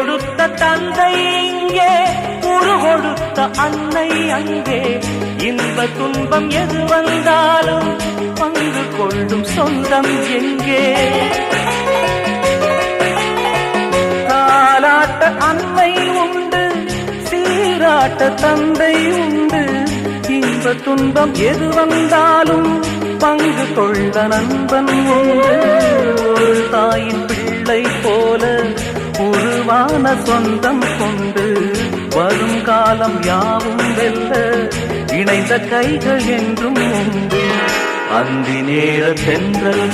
கொடுத்த தந்தை இங்கே, உரு கொடுத்த அன்னை அங்கே. இன்ப துன்பம் எது வந்தாலும் பங்கு கொள்ளும் சொந்தம் எங்கே? தாலாட்ட அன்னை உண்டு, சீராட்ட தந்தை உண்டு. இன்ப துன்பம் எது வந்தாலும் பங்கு கொள்ள நண்பன் உண்டு. ஒரு தாயின் பிள்ளை போல உருவான சொந்தம் கொண்டு வரும் காலம் யாவும் வெல்ல இணைந்த கைகள் என்றும் உண்டு. அந்தி நேர தென்றல்